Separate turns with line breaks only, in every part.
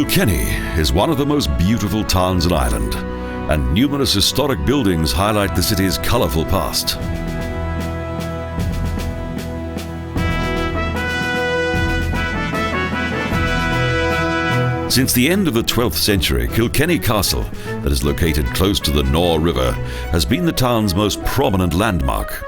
Kilkenny is one of the most beautiful towns in Ireland, and numerous historic buildings highlight the city's colourful past. Since the end of the 12th century, Kilkenny Castle, that is located close to the Nore River, has been the town's most prominent landmark.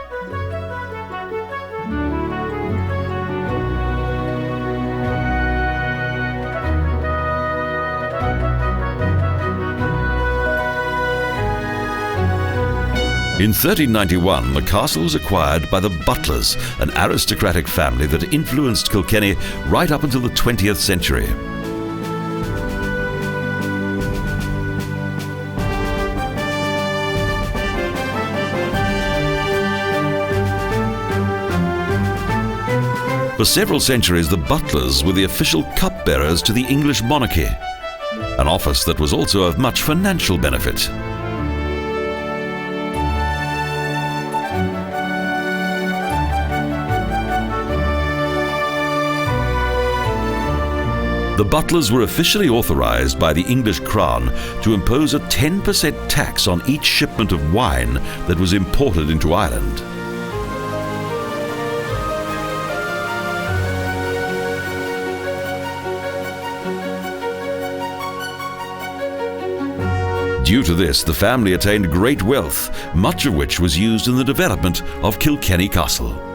In 1391, the castle was acquired by the Butlers, an aristocratic family that influenced Kilkenny right up until the 20th century. For several centuries, the Butlers were the official cupbearers to the English monarchy, an office that was also of much financial benefit. The Butlers were officially authorized by the English crown to impose a 10% tax on each shipment of wine that was imported into Ireland. Due to this, the family attained great wealth, much of which was used in the development of Kilkenny Castle.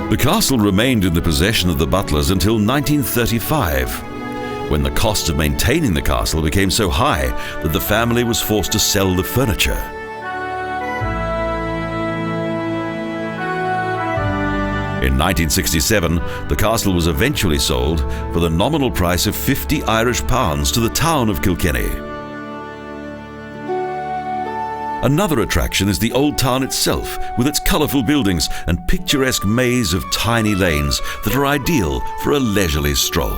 The castle remained in the possession of the Butlers until 1935, when the cost of maintaining the castle became so high that the family was forced to sell the furniture. In 1967, the castle was eventually sold for the nominal price of 50 Irish pounds to the town of Kilkenny. Another attraction is the old town itself, with its colourful buildings and picturesque maze of tiny lanes that are ideal for a leisurely stroll.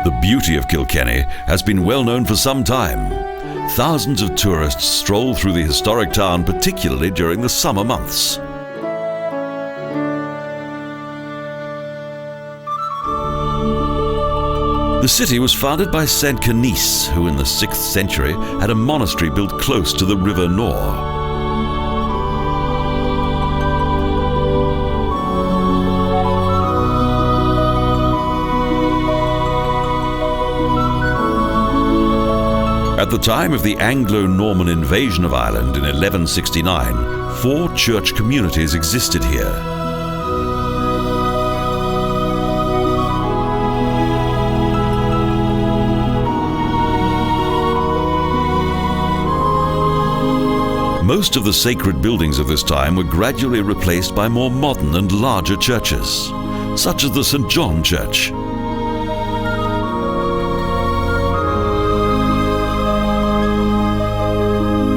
The beauty of Kilkenny has been well known for some time. Thousands of tourists stroll through the historic town, particularly during the summer months. The city was founded by Saint Canice, who in the 6th century had a monastery built close to the River Nore. At the time of the Anglo Norman invasion of Ireland in 1169, 4 church communities existed here. Most of the sacred buildings of this time were gradually replaced by more modern and larger churches, such as the St. John Church.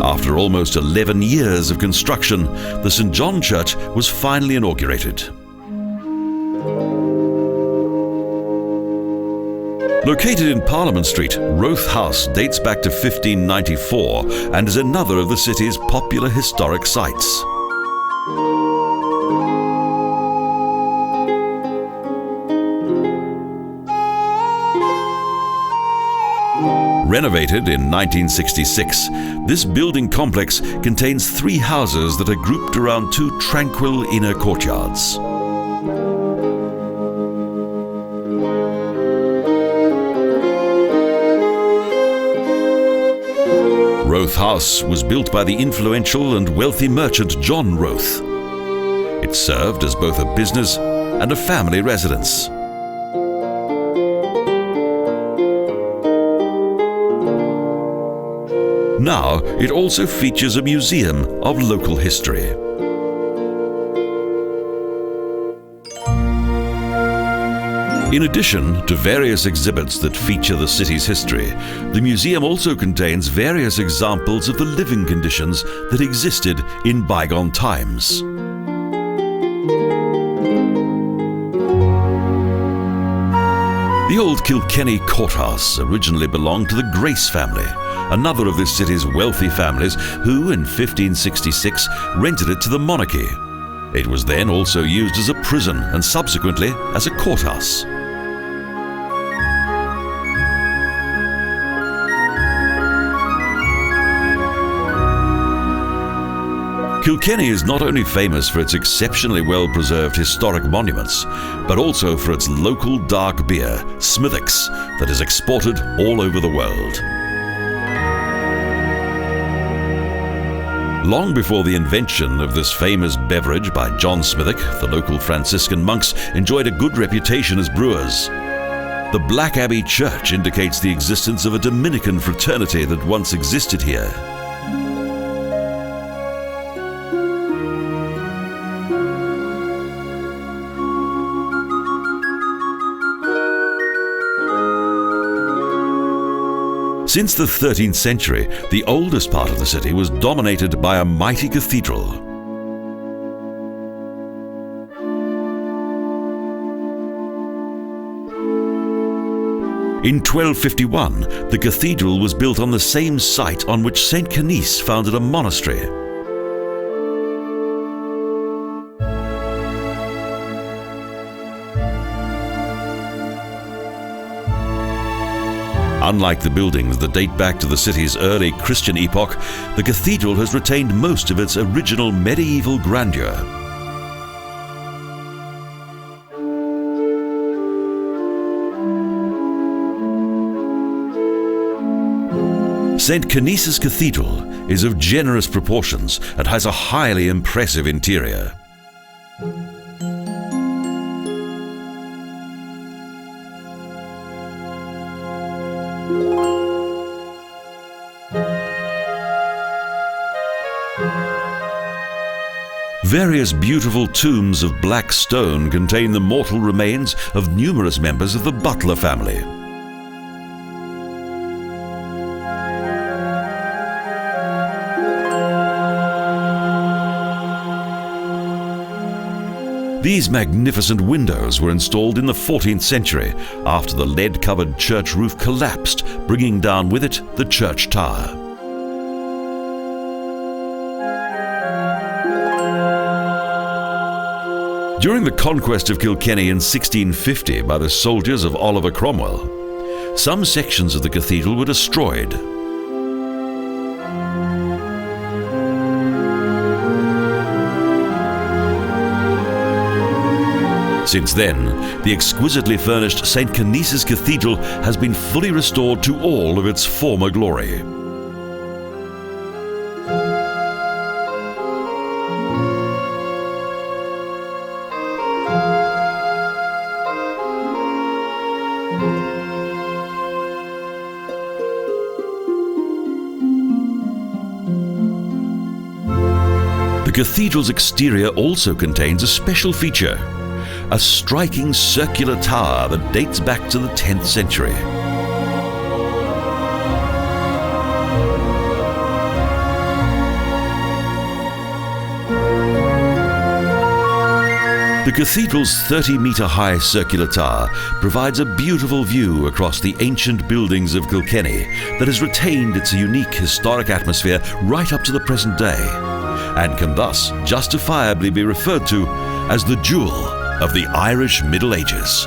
After almost 11 years of construction, the St. John Church was finally inaugurated. Located in Parliament Street, Rothe House dates back to 1594 and is another of the city's popular historic sites. Renovated in 1966, this building complex contains 3 houses that are grouped around 2 tranquil inner courtyards. Rothe House was built by the influential and wealthy merchant John Rothe. It served as both a business and a family residence. Now, it also features a museum of local history. In addition to various exhibits that feature the city's history, the museum also contains various examples of the living conditions that existed in bygone times. The Old Kilkenny Courthouse originally belonged to the Grace family, another of this city's wealthy families who, in 1566, rented it to the monarchy. It was then also used as a prison and subsequently as a courthouse. Kilkenny is not only famous for its exceptionally well-preserved historic monuments, but also for its local dark beer, Smithwick's, that is exported all over the world. Long before the invention of this famous beverage by John Smithwick, the local Franciscan monks enjoyed a good reputation as brewers. The Black Abbey Church indicates the existence of a Dominican fraternity that once existed here. Since the 13th century, the oldest part of the city was dominated by a mighty cathedral. In 1251, the cathedral was built on the same site on which Saint Canice founded a monastery. Unlike the buildings that date back to the city's early Christian epoch, the cathedral has retained most of its original medieval grandeur. Saint Canice's Cathedral is of generous proportions and has a highly impressive interior. Various beautiful tombs of black stone contain the mortal remains of numerous members of the Butler family. These magnificent windows were installed in the 14th century after the lead-covered church roof collapsed, bringing down with it the church tower. During the conquest of Kilkenny in 1650 by the soldiers of Oliver Cromwell, some sections of the cathedral were destroyed. Since then, the exquisitely furnished Saint Canice's Cathedral has been fully restored to all of its former glory. The cathedral's exterior also contains a special feature, a striking circular tower that dates back to the 10th century. The cathedral's 30-metre-high circular tower provides a beautiful view across the ancient buildings of Kilkenny that has retained its unique historic atmosphere right up to the present day, and can thus justifiably be referred to as the jewel of the Irish Middle Ages.